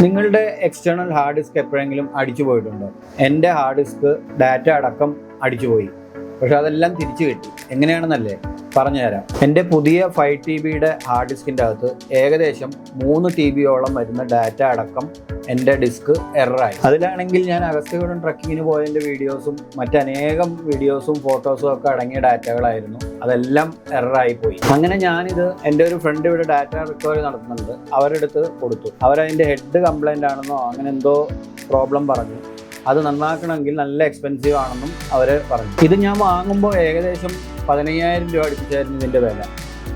നിങ്ങളുടെ external hard disk എപ്പോഴെങ്കിലും അടിച്ചു പോയിട്ടുണ്ടോ? എൻ്റെ ഹാർഡ് ഡിസ്ക് ഡാറ്റ അടക്കം അടിച്ചുപോയി. പക്ഷെ അതെല്ലാം തിരിച്ചു കിട്ടി. എങ്ങനെയാണെന്നല്ലേ പറഞ്ഞുതരാം. എൻ്റെ പുതിയ 5 TB ഹാർഡ് ഡിസ്കിൻ്റെ അകത്ത് ഏകദേശം 3 TBയോളം വരുന്ന ഡാറ്റ അടക്കം എൻ്റെ ഡിസ്ക് എററായി. അതിലാണെങ്കിൽ ഞാൻ അഗസ്ത്യകൂടം ട്രക്കിങ്ങിന് പോയതിൻ്റെ വീഡിയോസും മറ്റനേകം വീഡിയോസും ഫോട്ടോസും ഒക്കെ അടങ്ങിയ ഡാറ്റകളായിരുന്നു. അതെല്ലാം എററായി പോയി. അങ്ങനെ ഞാനിത് എൻ്റെ ഒരു ഫ്രണ്ട് ഇവിടെ ഡാറ്റ റിക്കവറി നടത്തുന്നുണ്ട്, അവരുടെ അടുത്ത് കൊടുത്തു. അവരതിൻ്റെ ഹെഡ് കംപ്ലൈൻ്റ് ആണെന്നോ അങ്ങനെ എന്തോ പ്രോബ്ലം പറഞ്ഞു. അത് നന്നാക്കണമെങ്കിൽ നല്ല എക്സ്പെൻസീവ് ആണെന്നും അവർ പറഞ്ഞു. ഇത് ഞാൻ വാങ്ങുമ്പോൾ ഏകദേശം 15,000 രൂപ അടുപ്പിച്ചായിരുന്നു ഇതിൻ്റെ വില.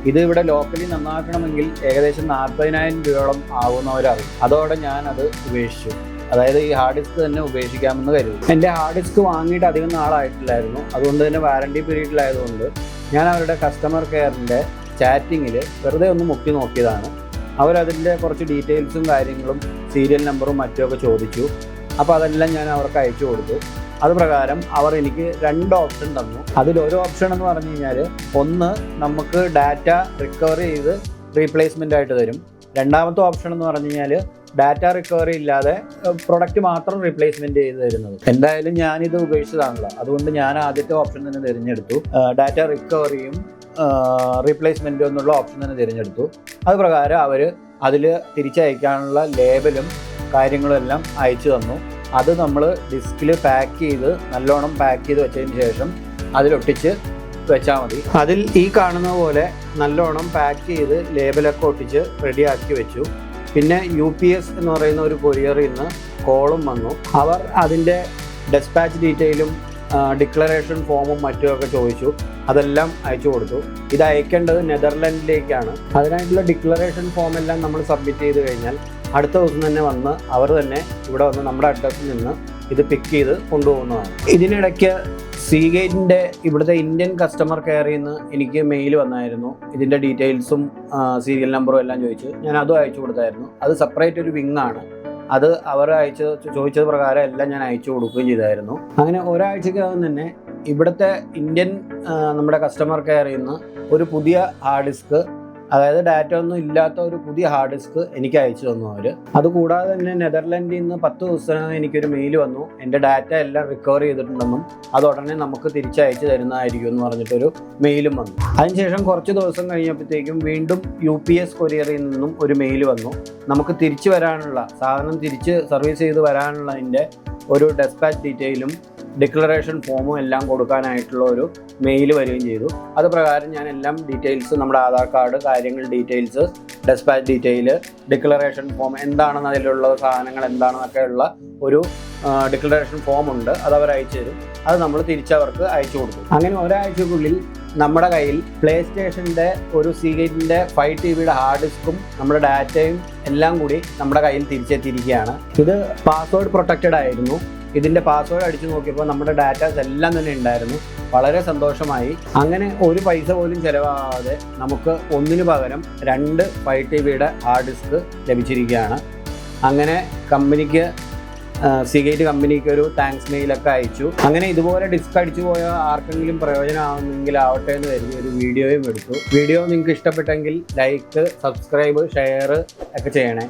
ഇത് ഇവിടെ ലോക്കലി നന്നാക്കണമെങ്കിൽ ഏകദേശം 40,000 രൂപയോളം ആവുന്നവരറിയും. അതോടെ ഞാനത് ഉപേക്ഷിച്ചു. അതായത് ഈ ഹാർഡ് ഡിസ്ക് തന്നെ ഉപേക്ഷിക്കാമെന്ന് കരുതി. എൻ്റെ ഹാർഡ് ഡിസ്ക് വാങ്ങിയിട്ട് അധികം നാളായിട്ടില്ലായിരുന്നു. അതുകൊണ്ട് തന്നെ വാറണ്ടി പീരീഡിലായതുകൊണ്ട് ഞാൻ അവരുടെ കസ്റ്റമർ കെയറിൻ്റെ ചാറ്റിങ്ങിൽ വെറുതെ ഒന്ന് മുക്കി നോക്കിയതാണ്. അവരതിൻ്റെ കുറച്ച് ഡീറ്റെയിൽസും കാര്യങ്ങളും സീരിയൽ നമ്പറും മറ്റുമൊക്കെ ചോദിച്ചു. അപ്പോൾ അതെല്ലാം ഞാൻ അവർക്ക് അയച്ചു കൊടുത്തു. അത് പ്രകാരം അവർ എനിക്ക് 2 ഓപ്ഷൻ തന്നു. അതിലൊരു ഓപ്ഷൻ എന്ന് പറഞ്ഞു കഴിഞ്ഞാൽ, ഒന്ന് നമുക്ക് ഡാറ്റ റിക്കവറി ചെയ്ത് റീപ്ലേസ്മെൻ്റ് ആയിട്ട് തരും. രണ്ടാമത്തെ ഓപ്ഷൻ എന്ന് പറഞ്ഞു കഴിഞ്ഞാൽ ഡാറ്റ റിക്കവറി ഇല്ലാതെ പ്രൊഡക്റ്റ് മാത്രം റീപ്ലേസ്മെൻറ്റ് ചെയ്ത് തരുന്നത്. എന്തായാലും ഞാനിത് ഉപേക്ഷിച്ചതാണല്ലോ, അതുകൊണ്ട് ഞാൻ ആദ്യത്തെ ഓപ്ഷൻ തന്നെ തിരഞ്ഞെടുത്തു. ഡാറ്റ റിക്കവറിയും റീപ്ലേസ്മെൻറ്റും എന്നുള്ള ഓപ്ഷൻ തന്നെ തിരഞ്ഞെടുത്തു. അത് പ്രകാരം അവർ അതിൽ തിരിച്ചയക്കാനുള്ള ലേബലും കാര്യങ്ങളും എല്ലാം അയച്ചു തന്നു. അത് നമ്മൾ ഡിസ്കിൽ പാക്ക് ചെയ്ത് നല്ലോണം പാക്ക് ചെയ്ത് വെച്ചതിന് ശേഷം അതിലൊട്ടിച്ച് വെച്ചാൽ മതി. അതിൽ ഈ കാണുന്ന പോലെ നല്ലോണം പാക്ക് ചെയ്ത് ലേബലൊക്കെ ഒട്ടിച്ച് റെഡിയാക്കി വെച്ചു. പിന്നെ UPS എന്ന് പറയുന്ന ഒരു കൊറിയറിൽ നിന്ന് കോളും വന്നു. അവർ അതിൻ്റെ ഡെസ്പാച്ച് ഡീറ്റെയിലും ഡിക്ലറേഷൻ ഫോമും മറ്റുമൊക്കെ ചോദിച്ചു. അതെല്ലാം അയച്ചു കൊടുത്തു. ഇത് അയക്കേണ്ടത് നെതർലൻഡിലേക്കാണ്. അതിനായിട്ടുള്ള ഡിക്ലറേഷൻ ഫോം എല്ലാം നമ്മൾ സബ്മിറ്റ് ചെയ്ത് കഴിഞ്ഞാൽ അടുത്ത ദിവസം തന്നെ വന്ന് അവർ തന്നെ ഇവിടെ വന്ന് നമ്മുടെ അഡ്രസ്സിൽ നിന്ന് ഇത് പിക്ക് ചെയ്ത് കൊണ്ടുപോകുന്നതാണ്. ഇതിനിടയ്ക്ക് സീഗേറ്റിൻ്റെ ഇവിടുത്തെ ഇന്ത്യൻ കസ്റ്റമർ കെയറിൽ നിന്ന് എനിക്ക് മെയിൽ വന്നായിരുന്നു. ഇതിൻ്റെ ഡീറ്റെയിൽസും സീരിയൽ നമ്പറും എല്ലാം ചോദിച്ച് ഞാൻ അതും അയച്ചു കൊടുത്തായിരുന്നു. അത് സെപ്പറേറ്റ് ഒരു വിങ്ങാണ്. അത് അവർ ചോദിച്ചത് പ്രകാരം എല്ലാം ഞാൻ അയച്ചു കൊടുക്കുകയും ചെയ്തായിരുന്നു. അങ്ങനെ ഒരാഴ്ചക്കകം തന്നെ ഇവിടുത്തെ ഇന്ത്യൻ നമ്മുടെ കസ്റ്റമർ കെയറിൽ നിന്ന് ഒരു പുതിയ ഹാർഡ് ഡിസ്ക്, അതായത് ഡാറ്റ ഒന്നും ഇല്ലാത്ത ഒരു പുതിയ ഹാർഡ് ഡിസ്ക് എനിക്ക് അയച്ചു തന്നു അവർ. അതുകൂടാതെ തന്നെ നെതർലൻഡിൽ നിന്ന് 10 ദിവസത്തിനകം എനിക്കൊരു മെയിൽ വന്നു. എൻ്റെ ഡാറ്റ എല്ലാം റിക്കവർ ചെയ്തിട്ടുണ്ടെന്നും അത് ഉടനെ നമുക്ക് തിരിച്ചയച്ചു തരുന്നതായിരിക്കും എന്ന് പറഞ്ഞിട്ടൊരു മെയിലും വന്നു. അതിനുശേഷം കുറച്ച് ദിവസം കഴിഞ്ഞപ്പോഴത്തേക്കും വീണ്ടും UPS കൊറിയറിൽ നിന്നും ഒരു മെയിൽ വന്നു. നമുക്ക് തിരിച്ചു വരാനുള്ള സാധനം തിരിച്ച് സർവീസ് ചെയ്ത് വരാനുള്ളതിൻ്റെ ഒരു ഡെസ്പാച്ച് ഡീറ്റെയിലും ഡിക്ലറേഷൻ ഫോമും എല്ലാം കൊടുക്കാനായിട്ടുള്ള ഒരു മെയിൽ വരികയും ചെയ്തു. അത് പ്രകാരം ഞാൻ എല്ലാം ഡീറ്റെയിൽസ്, നമ്മുടെ ആധാർ കാർഡ് കാര്യങ്ങൾ details, dispatch detail, declaration form എന്താണെന്ന് അതിലുള്ള സാധനങ്ങൾ എന്താണെന്നൊക്കെ ഉള്ള ഒരു ഡിക്ലറേഷൻ ഫോം ഉണ്ട്. അത് അവർ അയച്ചു തരും. അത് നമ്മൾ തിരിച്ചവർക്ക് അയച്ചു കൊടുക്കും. അങ്ങനെ ഒരാഴ്ചക്കുള്ളിൽ നമ്മുടെ കയ്യിൽ പ്ലേ സ്റ്റേഷൻ്റെ ഒരു സീഗേറ്റിൻ്റെ 5 TB ഹാർഡ് ഡിസ്കും നമ്മുടെ ഡാറ്റയും എല്ലാം കൂടി നമ്മുടെ കയ്യിൽ തിരിച്ചെത്തിയിരിക്കുകയാണ്. ഇത് പാസ്വേഡ് പ്രൊട്ടക്റ്റഡ് ആയിരുന്നു. ഇതിൻ്റെ പാസ്വേഡ് അടിച്ചു നോക്കിയപ്പോൾ നമ്മുടെ ഡാറ്റാസ് എല്ലാം തന്നെ ഉണ്ടായിരുന്നു. വളരെ സന്തോഷമായി. അങ്ങനെ ഒരു പൈസ പോലും ചിലവാകാതെ നമുക്ക് ഒന്നിനു പകരം 2 5 TB ഹാർഡ് ഡിസ്ക് ലഭിച്ചിരിക്കുകയാണ്. അങ്ങനെ കമ്പനിക്ക്, സീഗേറ്റ് കമ്പനിക്ക് ഒരു താങ്ക്സ് മെയിലൊക്കെ അയച്ചു. അങ്ങനെ ഇതുപോലെ ഡിസ്ക് അടിച്ചു പോയ ആർക്കെങ്കിലും പ്രയോജനമാകുമെങ്കിൽ ആവട്ടെ എന്ന് കരുതി ഒരു വീഡിയോയും എടുത്തു. വീഡിയോ നിങ്ങൾക്ക് ഇഷ്ടപ്പെട്ടെങ്കിൽ ലൈക്ക്, സബ്സ്ക്രൈബ്, ഷെയർ ഒക്കെ ചെയ്യണേ.